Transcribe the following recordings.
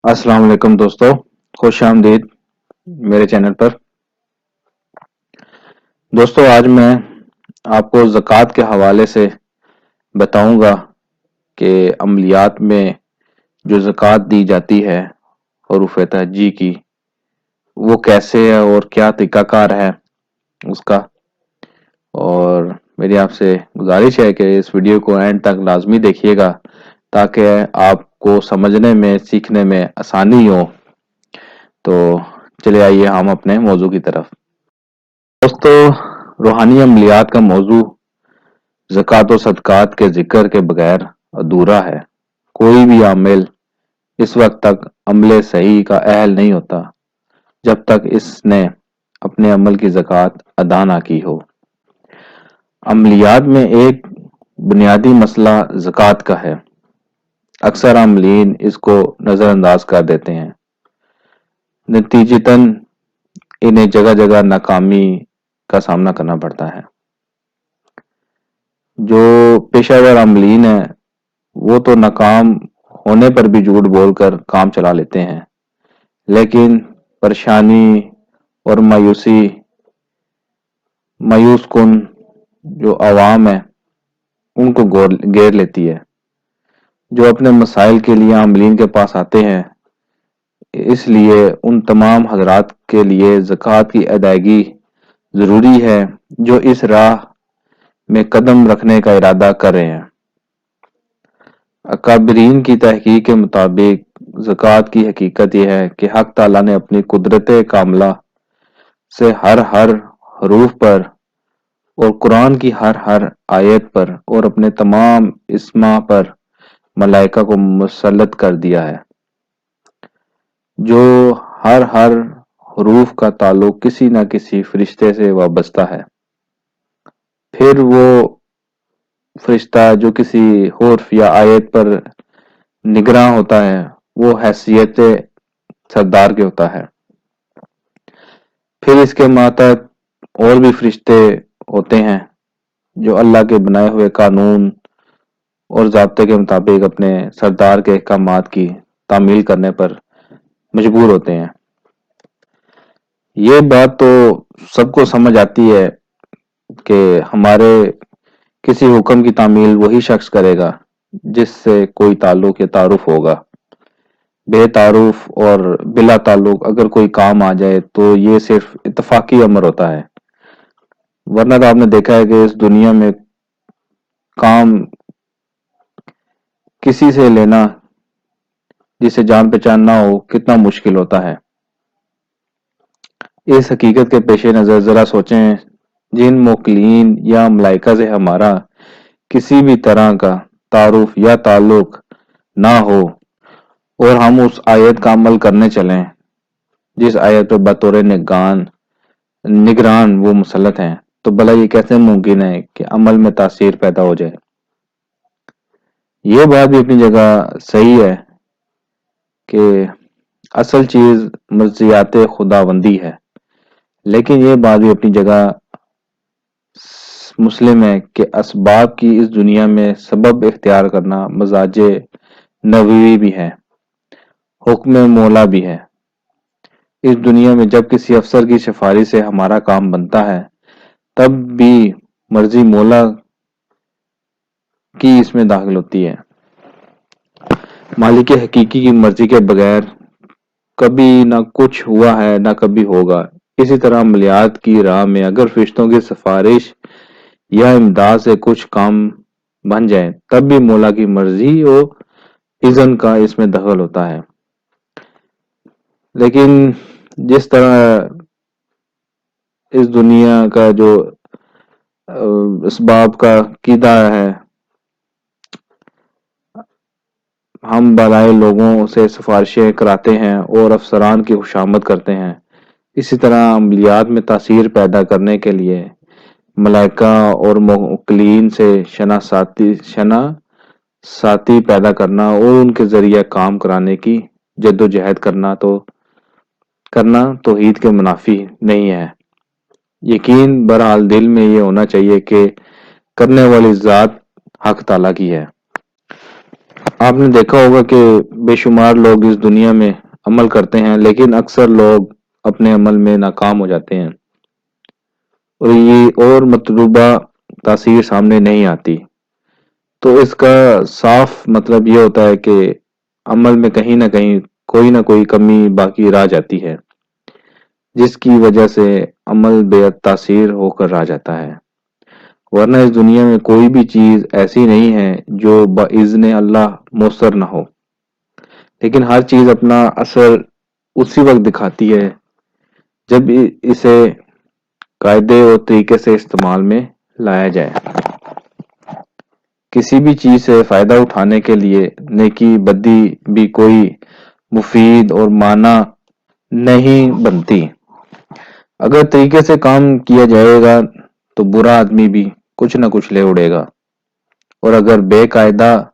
السلام علیکم دوستو، خوش آمدید میرے چینل پر۔ دوستو آج میں آپ کو زکوٰۃ کے حوالے سے بتاؤں گا کہ عملیات میں جو زکوٰۃ دی جاتی ہے حروف تہجی کی، وہ کیسے ہے اور کیا طریقہ کار ہے اس کا۔ اور میری آپ سے گزارش ہے کہ اس ویڈیو کو اینڈ تک لازمی دیکھیے گا تاکہ آپ کو سمجھنے میں سیکھنے میں آسانی ہو۔ تو چلے آئیے ہم اپنے موضوع کی طرف۔ دوستو، روحانی عملیات کا موضوع زکوٰۃ و صدقات کے ذکر کے بغیر ادھورا ہے۔ کوئی بھی عامل اس وقت تک عمل صحیح کا اہل نہیں ہوتا جب تک اس نے اپنے عمل کی زکوٰۃ ادا نہ کی ہو۔ عملیات میں ایک بنیادی مسئلہ زکوٰۃ کا ہے۔ اکثر عاملین اس کو نظر انداز کر دیتے ہیں، نتیجتاً انہیں جگہ جگہ ناکامی کا سامنا کرنا پڑتا ہے۔ جو پیشہ ور عاملین ہیں وہ تو ناکام ہونے پر بھی جھوٹ بول کر کام چلا لیتے ہیں، لیکن پریشانی اور مایوس کن جو عوام ہے ان کو گھیر لیتی ہے۔ جو اپنے مسائل کے لیے عاملین کے پاس آتے ہیں، اس لیے ان تمام حضرات کے لیے زکوٰۃ کی ادائیگی ضروری ہے جو اس راہ میں قدم رکھنے کا ارادہ کر رہے ہیں۔ اکابرین کی تحقیق کے مطابق زکوٰۃ کی حقیقت یہ ہے کہ حق تعالیٰ نے اپنی قدرت کاملہ سے ہر حروف پر اور قرآن کی ہر آیت پر اور اپنے تمام اسما پر ملائکہ کو مسلط کر دیا ہے، جو ہر حروف کا تعلق کسی نہ کسی فرشتے سے وابستہ ہے۔ پھر وہ فرشتہ جو کسی حرف یا آیت پر نگراں ہوتا ہے وہ حیثیت سردار کے ہوتا ہے۔ پھر اس کے ماتحت اور بھی فرشتے ہوتے ہیں جو اللہ کے بنائے ہوئے قانون اور ضابطے کے مطابق اپنے سردار کے احکامات کی تعمیل کرنے پر مجبور ہوتے ہیں۔ یہ بات تو سب کو سمجھ آتی ہے کہ ہمارے کسی حکم کی تعمیل وہی شخص کرے گا جس سے کوئی تعلق یا تعارف ہوگا۔ بے تعارف اور بلا تعلق اگر کوئی کام آ جائے تو یہ صرف اتفاقی امر ہوتا ہے، ورنہ تو آپ نے دیکھا ہے کہ اس دنیا میں کام کسی سے لینا جسے جان پہچان نہ ہو کتنا مشکل ہوتا ہے۔ اس حقیقت کے پیش نظر ذرا سوچیں، جن موکلین یا ملائکہ سے ہمارا کسی بھی طرح کا تعارف یا تعلق نہ ہو اور ہم اس آیت کا عمل کرنے چلیں جس آیت پہ بطور نگران وہ مسلط ہیں، تو بھلا یہ کیسے ممکن ہے کہ عمل میں تاثیر پیدا ہو جائے؟ یہ بات بھی اپنی جگہ صحیح ہے کہ اصل چیز مرضیات خداوندی ہے، لیکن یہ بات بھی اپنی جگہ مسلم ہے کہ اسباب کی اس دنیا میں سبب اختیار کرنا مزاج نبوی بھی ہے، حکم مولا بھی ہے۔ اس دنیا میں جب کسی افسر کی سفارش سے ہمارا کام بنتا ہے تب بھی مرضی مولا کی اس میں داخل ہوتی ہے۔ مالک حقیقی کی مرضی کے بغیر کبھی نہ کچھ ہوا ہے نہ کبھی ہوگا۔ اسی طرح عملیات کی راہ میں اگر فرشتوں کی سفارش یا امداد سے کچھ کام بن جائے تب بھی مولا کی مرضی و اذن کا اس میں دخل ہوتا ہے۔ لیکن جس طرح اس دنیا کا جو اسباب کا عقیدہ ہے، ہم بالائے لوگوں سے سفارشیں کراتے ہیں اور افسران کی خوشامد کرتے ہیں، اسی طرح عملیات میں تاثیر پیدا کرنے کے لیے ملائکہ اور موکلین سے شناساتی پیدا کرنا اور ان کے ذریعہ کام کرانے کی جد و جہد کرنا توحید کے منافی نہیں ہے۔ یقین بہرحال دل میں یہ ہونا چاہیے کہ کرنے والی ذات حق تعالیٰ کی ہے۔ آپ نے دیکھا ہوگا کہ بے شمار لوگ اس دنیا میں عمل کرتے ہیں لیکن اکثر لوگ اپنے عمل میں ناکام ہو جاتے ہیں اور یہ اور مطلوبہ تاثیر سامنے نہیں آتی۔ تو اس کا صاف مطلب یہ ہوتا ہے کہ عمل میں کہیں نہ کوئی کمی باقی رہ جاتی ہے جس کی وجہ سے عمل بے تاثیر ہو کر رہ جاتا ہے، ورنہ اس دنیا میں کوئی بھی چیز ایسی نہیں ہے جو باذن اللہ مؤثر نہ ہو، لیکن ہر چیز اپنا اثر اسی وقت دکھاتی ہے جب اسے قاعدے اور طریقے سے استعمال میں لایا جائے۔ کسی بھی چیز سے فائدہ اٹھانے کے لیے نیکی بدی بھی کوئی مفید اور معنی نہیں بنتی۔ اگر طریقے سے کام کیا جائے گا تو برا آدمی بھی کچھ نہ کچھ لے اڑے گا، اور اگر بے قاعدہ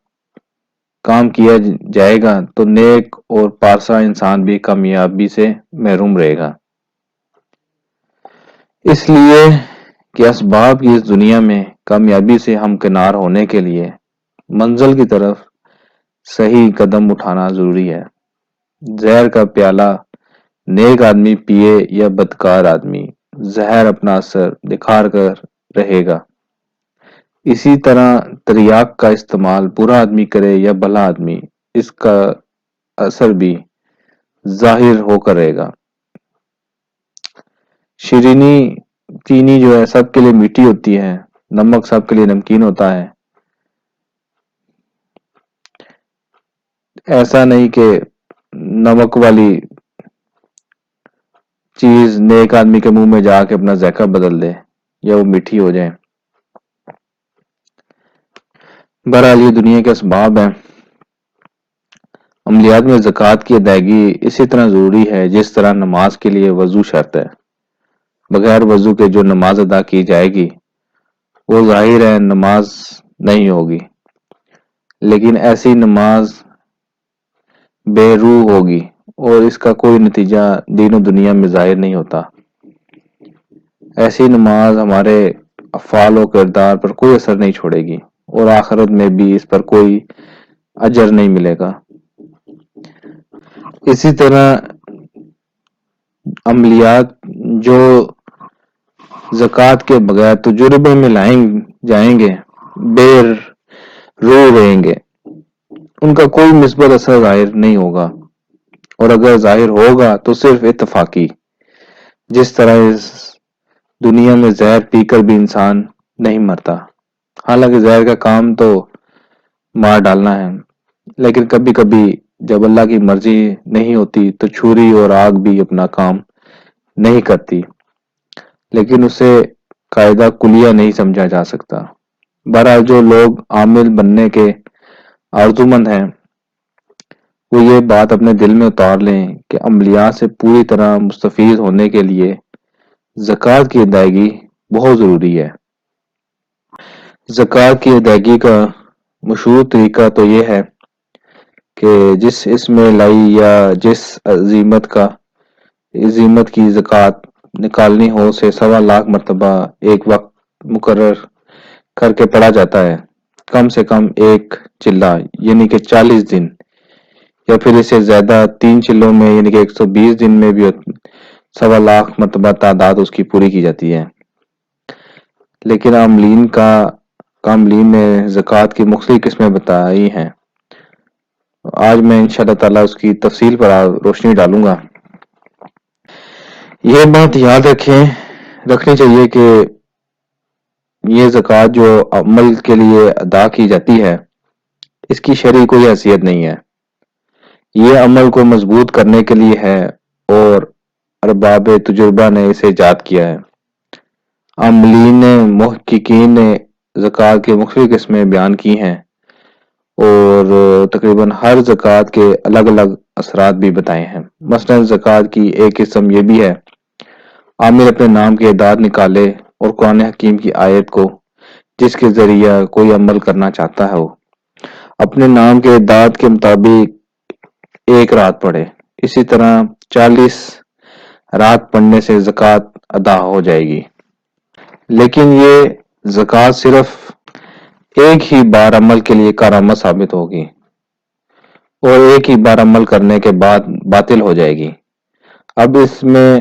کام کیا جائے گا تو نیک اور پارسا انسان بھی کامیابی سے محروم رہے گا۔ اس لیے کہ اسباب کی اس دنیا میں کامیابی سے ہمکنار ہونے کے لیے منزل کی طرف صحیح قدم اٹھانا ضروری ہے۔ زہر کا پیالہ نیک آدمی پیے یا بدکار آدمی، زہر اپنا اثر دکھا کر رہے گا۔ اسی طرح تریاک کا استعمال برا آدمی کرے یا بھلا آدمی، اس کا اثر بھی ظاہر ہو کر رہے گا۔ شیرینی چینی جو ہے سب کے لیے میٹھی ہوتی ہے، نمک سب کے لیے نمکین ہوتا ہے۔ ایسا نہیں کہ نمک والی چیز نیک آدمی کے منہ میں جا کے اپنا ذائقہ بدل دے یا وہ میٹھی ہو جائے۔ بہرحال یہ دنیا کے اسباب ہیں۔ عملیات میں زکوٰۃ کی ادائیگی اسی طرح ضروری ہے جس طرح نماز کے لیے وضو شرط ہے۔ بغیر وضو کے جو نماز ادا کی جائے گی وہ ظاہر ہے نماز نہیں ہوگی، لیکن ایسی نماز بے روح ہوگی اور اس کا کوئی نتیجہ دین و دنیا میں ظاہر نہیں ہوتا۔ ایسی نماز ہمارے افعال و کردار پر کوئی اثر نہیں چھوڑے گی اور آخرت میں بھی اس پر کوئی اجر نہیں ملے گا۔ اسی طرح عملیات جو زکوٰۃ کے بغیر تجربے میں لائے جائیں گے بے روح رہیں گے، ان کا کوئی مثبت اثر ظاہر نہیں ہوگا، اور اگر ظاہر ہوگا تو صرف اتفاقی، جس طرح اس دنیا میں زہر پی کر بھی انسان نہیں مرتا۔ حالانکہ زہر کا کام تو مار ڈالنا ہے، لیکن کبھی کبھی جب اللہ کی مرضی نہیں ہوتی تو چھری اور آگ بھی اپنا کام نہیں کرتی، لیکن اسے قاعدہ کلیہ نہیں سمجھا جا سکتا۔ بہرحال جو لوگ عامل بننے کے آرزومند ہیں وہ یہ بات اپنے دل میں اتار لیں کہ عملیات سے پوری طرح مستفید ہونے کے لیے زکوٰۃ کی ادائیگی بہت ضروری ہے۔ زکوٰۃ کی ادائیگی کا مشہور طریقہ تو یہ ہے کہ جس اسم الہی یا جس عظیمت کی زکوٰۃ نکالنی ہو اسے 1.25 مرتبہ ایک وقت مقرر کر کے پڑھا جاتا ہے، کم سے کم ایک چلہ یعنی کہ 40 دن، یا پھر اسے زیادہ 3 چلوں میں یعنی کہ 120 دن میں بھی 1.25 مرتبہ تعداد اس کی پوری کی جاتی ہے۔ لیکن عاملین نے زکوٰۃ کی مختلف قسمیں بتائی ہیں، آج میں انشاءاللہ تعالیٰ اس کی تفصیل پر روشنی ڈالوں گا۔ یہ بات یاد رکھنی چاہیے کہ یہ زکوٰۃ جو عمل کے لیے ادا کی جاتی ہے اس کی شرعی کوئی حیثیت نہیں ہے، یہ عمل کو مضبوط کرنے کے لیے ہے اور ارباب تجربہ نے اسے ایجاد کیا ہے۔ عاملین محققین نے زکوٰۃ کی مختلف قسمیں بیان کی ہیں اور تقریباً ہر زکوٰۃ کے الگ الگ اثرات بھی بتائے ہیں۔ مثلاً زکوٰۃ کی ایک قسم یہ بھی ہے، عامل اپنے نام کی اعداد نکالے اور قرآن حکیم کی آیت کو جس کے ذریعہ کوئی عمل کرنا چاہتا ہو اپنے نام کے اعداد کے مطابق ایک رات پڑھے، اسی طرح 40 رات پڑھنے سے زکوٰۃ ادا ہو جائے گی۔ لیکن یہ زکوٰۃ صرف ایک ہی بار عمل کے لیے کارآمد ثابت ہوگی، اور ایک ہی بار عمل کرنے کے بعد باطل ہو جائے گی۔ اب اس میں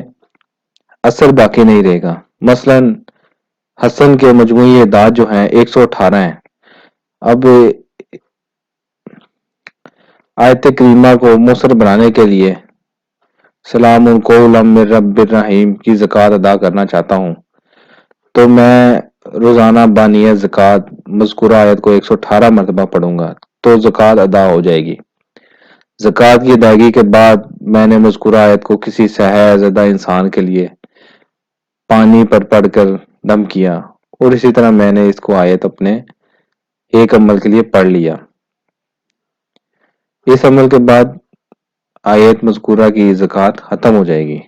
اثر باقی نہیں رہے گا۔ مثلاً حسن کے مجموعی اعداد جو ہیں 118 ہیں۔ اب آیت کریمہ کو مؤثر بنانے کے لیے سلام قولا من رب الرحیم کی زکوٰۃ ادا کرنا چاہتا ہوں تو میں روزانہ بانیہ زکوٰۃ مذکورہ آیت کو 118 مرتبہ پڑھوں گا تو زکوٰۃ ادا ہو جائے گی۔ زکوٰۃ کی ادائیگی کے بعد میں نے مذکورہ آیت کو کسی سہی زدہ انسان کے لیے پانی پر پڑھ کر دم کیا، اور اسی طرح میں نے اس کو آیت اپنے ایک عمل کے لیے پڑھ لیا۔ اس عمل کے بعد آیت مذکورہ کی زکوٰۃ ختم ہو جائے گی۔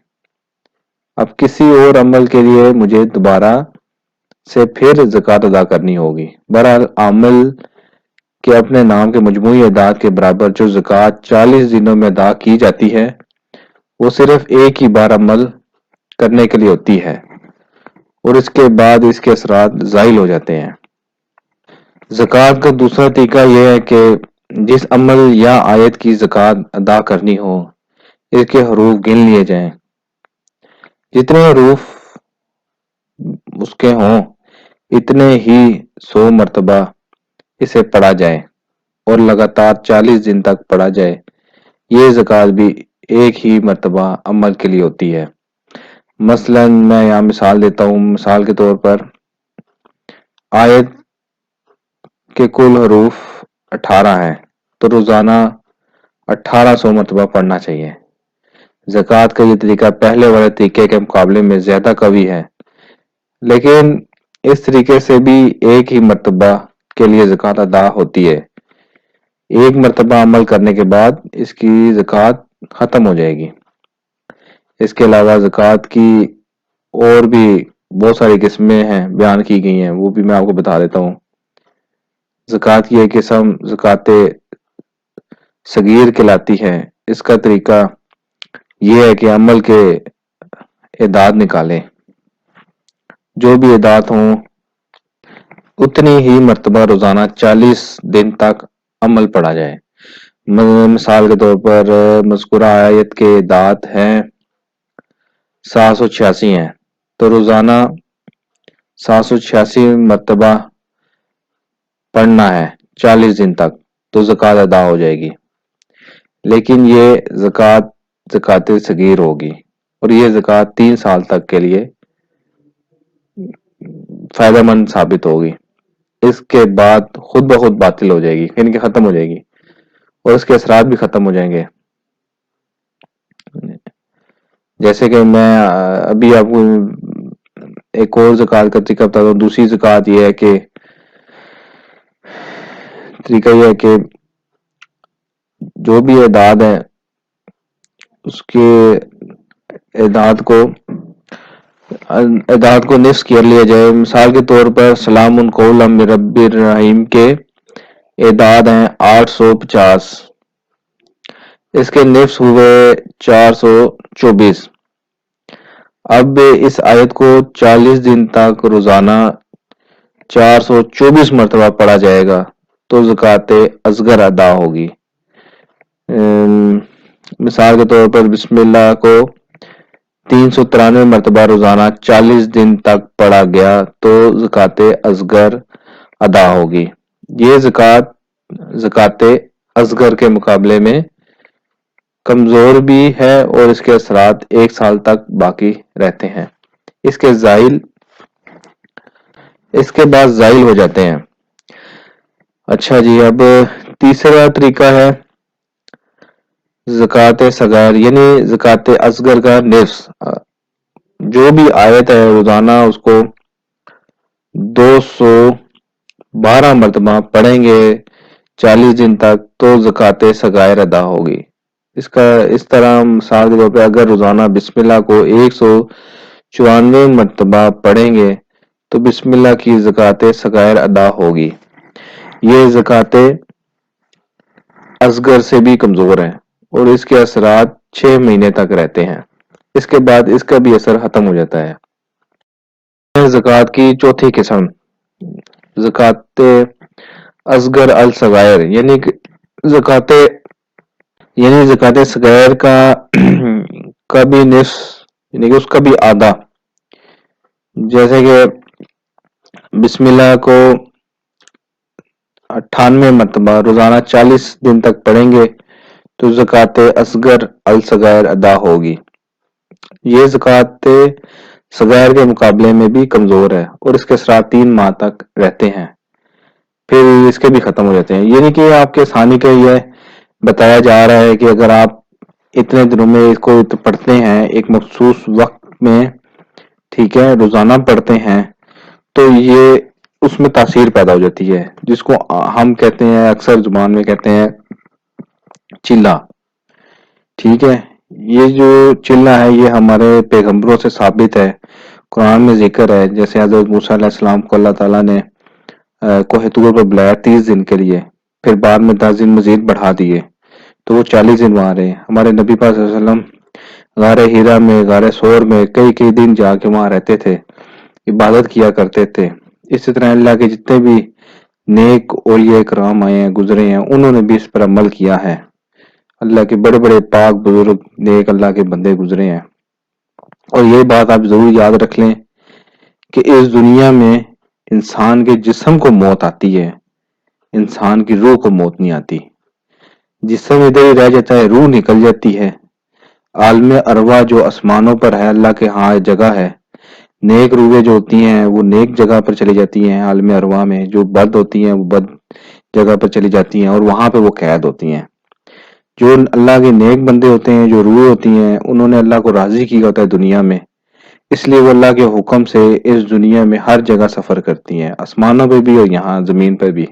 اب کسی اور عمل کے لیے مجھے دوبارہ سے پھر زکوٰۃ ادا کرنی ہوگی۔ بہرحال عامل کے اپنے نام کے مجموعی اعداد کے برابر جو زکوٰۃ 40 دنوں میں ادا کی جاتی ہے وہ صرف ایک ہی بار عمل کرنے کے لیے ہوتی ہے، اور اس کے بعد اس کے اثرات زائل ہو جاتے ہیں۔ زکوٰۃ کا دوسرا طریقہ یہ ہے کہ جس عمل یا آیت کی زکوٰۃ ادا کرنی ہو اس کے حروف گن لیے جائیں۔ جتنے حروف اس کے ہوں اتنے ہی 100 مرتبہ اسے پڑھا جائے اور لگاتار 40 دن تک پڑھا جائے۔ یہ زکوٰۃ بھی ایک ہی مرتبہ عمل کے لیے ہوتی ہے۔ مثلاً میں یہاں مثال دیتا ہوں۔ مثال کے طور پر آیت کے کل حروف 18 ہیں تو روزانہ 1800 مرتبہ پڑھنا چاہیے۔ زکوٰۃ کا یہ طریقہ پہلے والے طریقے کے مقابلے میں زیادہ قوی ہے، لیکن اس طریقے سے بھی ایک ہی مرتبہ کے لیے زکوٰۃ ادا ہوتی ہے۔ ایک مرتبہ عمل کرنے کے بعد اس کی زکوٰۃ ختم ہو جائے گی۔ اس کے علاوہ زکوٰۃ کی اور بھی بہت ساری قسمیں ہیں، بیان کی گئی ہیں، وہ بھی میں آپ کو بتا دیتا ہوں۔ زکوٰۃ کی ایک قسم زکوٰۃ صغیر کہلاتی ہے۔ اس کا طریقہ یہ ہے کہ عمل کے اعداد نکالیں، جو بھی اعداد ہوں اتنی ہی مرتبہ روزانہ 40 دن تک عمل پڑھا جائے۔ مثال کے طور پر مذکورہ آیت کے اعداد ہیں 786 ہیں تو روزانہ 786 مرتبہ پڑھنا ہے 40 دن تک تو زکوٰۃ ادا ہو جائے گی۔ لیکن یہ زکوٰۃ صغیر ہوگی، اور یہ زکوٰۃ 3 سال تک کے لیے فائدہ مند ثابت ہوگی۔ اس کے بعد خود بخود باطل ہو جائے گی، یعنی کہ ختم ہو جائے گی، اور اس کے اثرات بھی ختم ہو جائیں گے۔ جیسے کہ میں ابھی آپ کو ایک اور زکوٰۃ کا طریقہ بتاتا ہوں۔ دوسری زکوٰۃ یہ ہے کہ جو بھی اعداد ہیں اس کے اعداد کو نصف کر لیا جائے۔ مثال کے طور پر سلام قولا من رب الرحیم کے اعداد ہیں 850، اس کے نصف ہوئے 424۔ اب اس آیت کو 40 دن تک روزانہ 424 مرتبہ پڑھا جائے گا تو زکوٰۃ اصغر ادا ہوگی۔ مثال کے طور پر بسم اللہ کو 393 مرتبہ روزانہ 40 دن تک پڑھا گیا تو زکوٰۃ اصغر ادا ہوگی۔ یہ زکوٰۃ اصغر کے مقابلے میں کمزور بھی ہے اور اس کے اثرات 1 سال تک باقی رہتے ہیں، اس کے بعد زائل ہو جاتے ہیں۔ اچھا جی، اب تیسرا طریقہ ہے زکوٰۃ صغائر، یعنی زکوٰۃ اصغر کا نصف۔ جو بھی آیت ہے روزانہ اس کو 212 مرتبہ پڑھیں گے 40 دن تک تو زکوٰۃ صغائر ادا ہوگی۔ اس طرح مثال کے طور پہ اگر روزانہ بسم اللہ کو 194 مرتبہ پڑھیں گے تو بسم اللہ کی زکوٰۃ صغائر ادا ہوگی۔ یہ زکوٰۃ اصغر سے بھی کمزور ہے اور اس کے اثرات 6 مہینے تک رہتے ہیں، اس کے بعد اس کا بھی اثر ختم ہو جاتا ہے۔ زکوٰۃ کی چوتھی قسم زکوٰۃ اصغر الصغائر، یعنی زکوٰۃ یعنی زکات صغیر کا بھی نصف یعنی کہ اس کا بھی آدھا، جیسے کہ بسم اللہ کو 98 مرتبہ روزانہ 40 دن تک پڑھیں گے تو زکات اصغر الصغائر ادا ہوگی۔ یہ زکات صغائر کے مقابلے میں بھی کمزور ہے اور اس کے اثرات 3 ماہ تک رہتے ہیں، پھر اس کے بھی ختم ہو جاتے ہیں۔ یعنی کہ آپ کے آسانی کے یہ بتایا جا رہا ہے کہ اگر آپ اتنے دنوں میں اس کو پڑھتے ہیں، ایک مخصوص وقت میں، ٹھیک ہے، روزانہ پڑھتے ہیں، تو یہ اس میں تاثیر پیدا ہو جاتی ہے، جس کو ہم کہتے ہیں، اکثر زبان میں کہتے ہیں چلہ، ٹھیک ہے۔ یہ جو چلہ ہے یہ ہمارے پیغمبروں سے ثابت ہے، قرآن میں ذکر ہے، جیسے حضرت موسیٰ علیہ السلام کو اللہ تعالیٰ نے کوہ طور پر بلایا 30 دن کے لیے، پھر بعد میں 10 دن مزید بڑھا دیے تو وہ 40 دن وہاں رہے۔ ہمارے نبی پاک صلی اللہ علیہ وسلم غار ہیرا میں، غار سور میں کئی دن جا کے وہاں رہتے تھے، عبادت کیا کرتے تھے۔ اسی طرح اللہ کے جتنے بھی نیک اولیاء کرام آئے ہیں، گزرے ہیں، انہوں نے بھی اس پر عمل کیا ہے۔ اللہ کے بڑے بڑے پاک بزرگ نیک اللہ کے بندے گزرے ہیں۔ اور یہ بات آپ ضرور یاد رکھ لیں کہ اس دنیا میں انسان کے جسم کو موت آتی ہے، انسان کی روح کو موت نہیں آتی۔ جسم ادھر ہی رہ جاتا ہے، روح نکل جاتی ہے۔ عالم ارواح جو آسمانوں پر ہے، اللہ کے ہاں جگہ ہے، نیک روحیں جو ہوتی ہیں وہ نیک جگہ پر چلی جاتی ہیں عالم ارواح میں، جو بد ہوتی ہیں وہ بد جگہ پر چلی جاتی ہیں اور وہاں پہ وہ قید ہوتی ہیں۔ جو اللہ کے نیک بندے ہوتے ہیں، جو روح ہوتی ہیں، انہوں نے اللہ کو راضی کیا ہوتا ہے دنیا میں، اس لیے وہ اللہ کے حکم سے اس دنیا میں ہر جگہ سفر کرتی ہیں، آسمانوں پہ بھی اور یہاں زمین پر بھی۔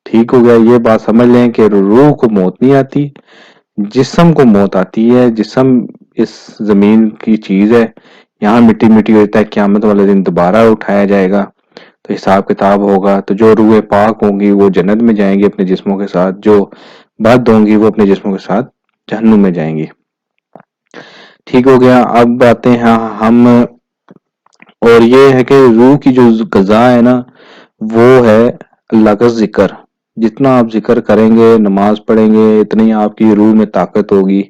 ٹھیک ہو گیا؟ یہ بات سمجھ لیں کہ روح کو موت نہیں آتی، جسم کو موت آتی ہے۔ جسم اس زمین کی چیز ہے، یہاں مٹی مٹی ہوتا ہے، قیامت والے دن دوبارہ اٹھایا جائے گا تو حساب کتاب ہوگا۔ تو جو روح پاک ہوں گی وہ جنت میں جائیں گی اپنے جسموں کے ساتھ، جو بد ہوں گی وہ اپنے جسموں کے ساتھ جہنم میں جائیں گی۔ ٹھیک ہو گیا؟ اب آتے ہیں ہم، اور یہ ہے کہ روح کی جو غذا ہے نا، وہ ہے اللہ کا ذکر۔ جتنا آپ ذکر کریں گے، نماز پڑھیں گے، اتنی آپ کی روح میں طاقت ہوگی،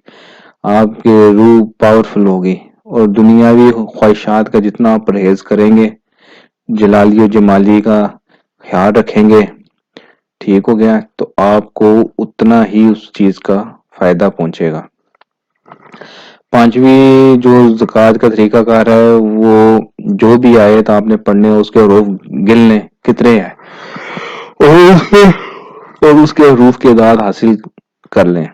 آپ کی روح پاورفل ہوگی، اور دنیاوی خواہشات کا جتنا آپ پرہیز کریں گے، جلالی و جمالی کا خیال رکھیں گے، ٹھیک ہو گیا، تو آپ کو اتنا ہی اس چیز کا فائدہ پہنچے گا۔ پانچویں جو زکوٰۃ کا طریقہ کار ہے، وہ جو بھی آیت آپ نے پڑھنے اس کے حروف گن لیں کتنے ہیں، اور اس کے حروف کی اعداد حاصل کر لیں،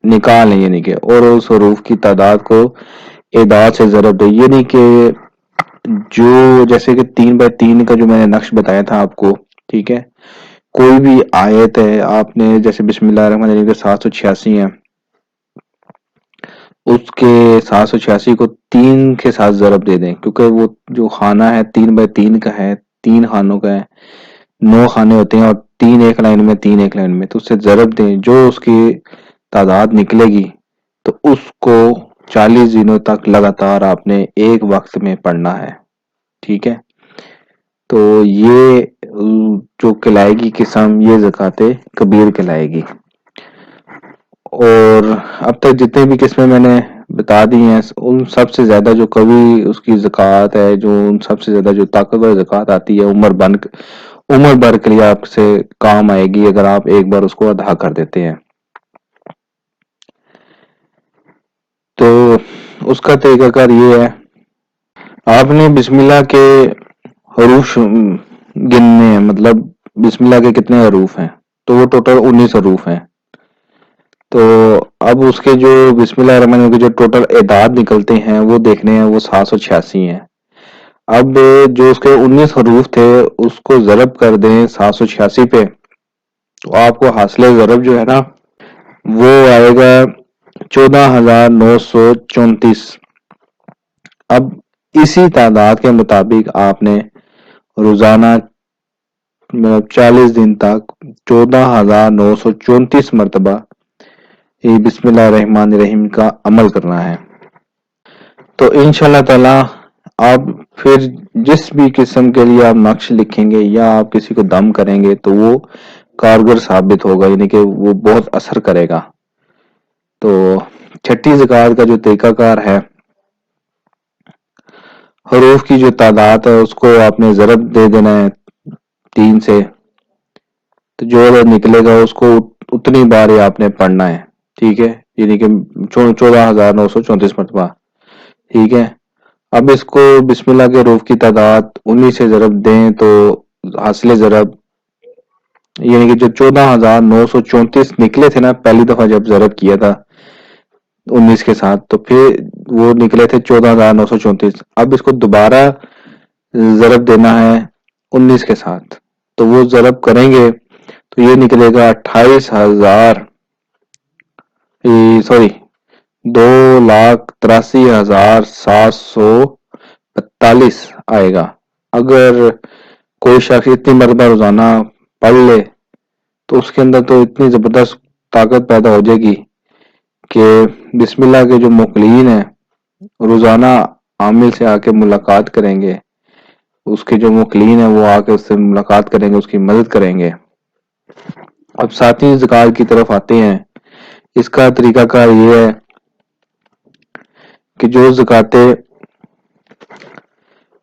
نکال لیں، یعنی کہ اور اس حروف کی تعداد کو اعداد سے ضرب دیں۔ یعنی کہ جو جیسے کہ 3x3 کا جو میں نے نقش بتایا تھا آپ کو، ٹھیک ہے، کوئی بھی آیت ہے، آپ نے جیسے بسم اللہ الرحمن الرحیم کے 786 ہیں، اس کے 786 کو 3 کے ساتھ ضرب دے دیں، کیونکہ وہ جو خانہ ہے 3x3 کا ہے، 3 خانوں کا ہے، 9 خانے ہوتے ہیں، اور 3 ایک لائن میں، 3 ایک لائن میں، تو اس سے ضرب دیں، جو اس کی تعداد نکلے گی تو اس کو 40 دنوں تک لگاتار آپ نے ایک وقت میں پڑھنا ہے، ٹھیک ہے۔ تو یہ جو کہلائے گی قسم، یہ زکوٰۃ کبیر کہلائے گی۔ اور اب تک جتنے بھی قسمیں میں نے بتا دی ہیں، ان سب سے زیادہ جو قوی اس کی زکوٰۃ ہے، جو ان سب سے زیادہ جو طاقتور زکوٰۃ آتی ہے، عمر بھر کے لیے آپ سے کام آئے گی اگر آپ ایک بار اس کو ادا کر دیتے ہیں۔ تو اس کا طریقہ کار یہ ہے، آپ نے بسم اللہ کے حروف گننے ہیں، مطلب بسم اللہ کے کتنے حروف ہیں، تو وہ ٹوٹل 19 حروف ہیں۔ تو اب اس کے جو بسم اللہ الرحمن الرحیم کے جو ٹوٹل اعداد نکلتے ہیں وہ دیکھنے ہیں، وہ 786 ہیں۔ اب جو اس کے 19 حروف تھے اس کو ضرب کر دیں 786 پہ، تو آپ کو حاصل ضرب جو ہے نا وہ آئے گا 14,934۔ اب اسی تعداد کے مطابق آپ نے روزانہ 40 دن تک 14,934 مرتبہ بسم اللہ الرحمن الرحیم کا عمل کرنا ہے۔ تو انشاءاللہ تعالی آپ پھر جس بھی قسم کے لیے آپ نقش لکھیں گے یا آپ کسی کو دم کریں گے تو وہ کارگر ثابت ہوگا، یعنی کہ وہ بہت اثر کرے گا۔ تو چھٹی زکوٰۃ کا جو طریقہ کار ہے، حروف کی جو تعداد ہے اس کو آپ نے ضرب دے دینا ہے 3 سے، تو جو عدد نکلے گا اس کو اتنی بار ہی آپ نے پڑھنا ہے، ٹھیک ہے، یعنی کہ 14,934 مرتبہ، ٹھیک ہے۔ اب اس کو بسم اللہ کے حروف کی تعداد 19 سے ضرب دیں تو حاصل ضرب، یعنی کہ جو 14,934 نکلے تھے نا پہلی دفعہ جب ضرب کیا تھا 19 کے ساتھ، تو پھر وہ نکلے تھے 14,934۔ اب اس کو دوبارہ ضرب دینا ہے 19 کے ساتھ، تو وہ ضرب کریں گے تو یہ نکلے گا 2,83,742 آئے گا۔ اگر کوئی شخص اتنی مرتبہ روزانہ پڑھ لے تو اس کے اندر تو اتنی زبردست طاقت پیدا ہو جائے گی کہ بسم اللہ کے جو مقلین ہیں روزانہ عامل سے آ کے ملاقات کریں گے، اس کے جو مقلین ہیں وہ آ کے اس سے ملاقات کریں گے، اس کی مدد کریں گے۔ اب ساتویں زکوٰۃ کی طرف آتے ہیں۔ اس کا طریقہ کار یہ ہے کہ جو زکوٰۃ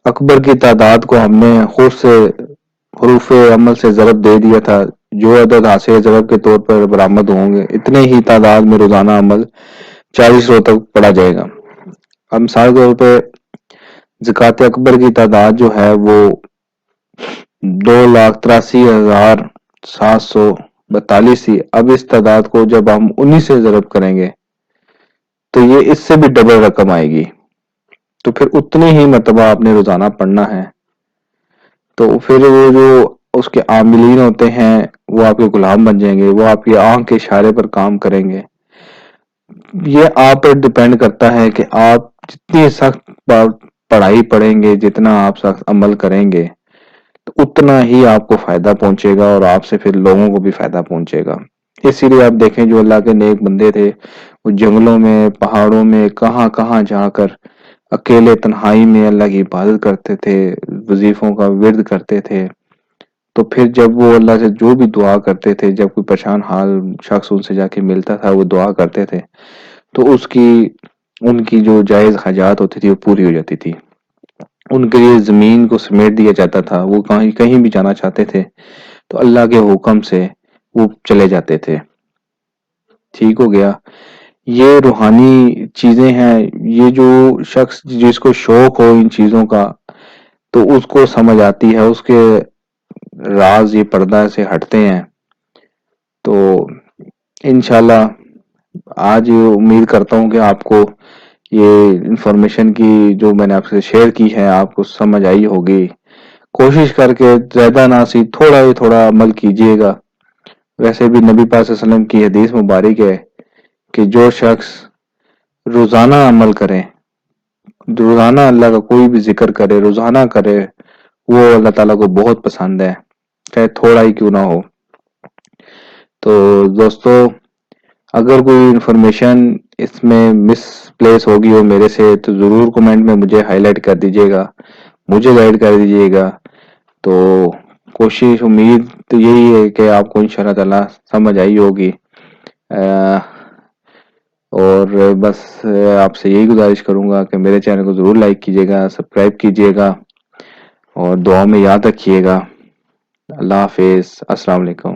اکبر کی تعداد کو ہم نے خود سے حروف عمل سے ضرب دے دیا تھا، جو عدد حاصل ضرب کے طور پر برآمد ہوں گے اتنے ہی تعداد میں روزانہ عمل 40 روز تک پڑھا جائے گا۔ اب مثال کے طور پہ زکوٰۃ اکبر کی تعداد جو ہے وہ 2,83,742 تھی۔ اب اس تعداد کو جب ہم 19 سے ضرب کریں گے تو یہ اس سے بھی ڈبل رقم آئے گی، تو پھر اتنی ہی مرتبہ آپ نے روزانہ پڑھنا ہے۔ تو پھر وہ جو اس کے عاملین ہوتے ہیں وہ آپ کے غلام بن جائیں گے، وہ آپ کی آنکھ کے اشارے پر کام کریں گے۔ یہ آپ پر ڈیپینڈ کرتا ہے کہ آپ جتنی سخت پڑھائی پڑھیں گے، جتنا آپ سخت عمل کریں گے تو اتنا ہی آپ کو فائدہ پہنچے گا اور آپ سے پھر لوگوں کو بھی فائدہ پہنچے گا۔ اسی لیے آپ دیکھیں جو اللہ کے نیک بندے تھے وہ جنگلوں میں، پہاڑوں میں، کہاں کہاں جا کر اکیلے تنہائی میں اللہ کی عبادت کرتے تھے، وظیفوں کا ورد کرتے تھے۔ تو پھر جب وہ اللہ سے جو بھی دعا کرتے تھے، جب کوئی پریشان حال شخص ان سے جا کے ملتا تھا وہ دعا کرتے تھے تو ان کی جو جائز حاجات ہوتی تھی وہ پوری ہو جاتی تھی۔ ان کے لیے زمین کو سمیٹ دیا جاتا تھا، وہ کہیں بھی جانا چاہتے تھے تو اللہ کے حکم سے وہ چلے جاتے تھے۔ ٹھیک ہو گیا۔ یہ روحانی چیزیں ہیں، یہ جو شخص جس کو شوق ہو ان چیزوں کا تو اس کو سمجھ آتی ہے، اس کے راز یہ پردہ سے ہٹتے ہیں۔ تو انشاءاللہ آج امید کرتا ہوں کہ آپ کو یہ انفارمیشن کی جو میں نے آپ سے شیئر کی ہے آپ کو سمجھ آئی ہوگی۔ کوشش کر کے زیادہ نہ سی تھوڑا ہی تھوڑا عمل کیجئے گا۔ ویسے بھی نبی پاک صلی اللہ علیہ وسلم کی حدیث مبارک ہے کہ جو شخص روزانہ عمل کرے، روزانہ اللہ کا کوئی بھی ذکر کرے، روزانہ کرے، وہ اللہ تعالیٰ کو بہت پسند ہے، چاہے تھوڑا ہی کیوں نہ ہو۔ تو دوستو اگر کوئی انفارمیشن اس میں مس پلیس ہوگی ہو میرے سے تو ضرور کمنٹ میں مجھے ہائی لائٹ کر دیجیے گا، مجھے گائیڈ کر دیجیے گا۔ تو کوشش امید تو یہی ہے کہ آپ کو انشاءاللہ تعالیٰ سمجھ آئی ہوگی، اور بس آپ سے یہی گزارش کروں گا کہ میرے چینل کو ضرور لائک کیجیے گا، سبسکرائب کیجیے گا اور دعا میں یاد رکھیے گا۔ اللہ حافظ، السلام علیکم۔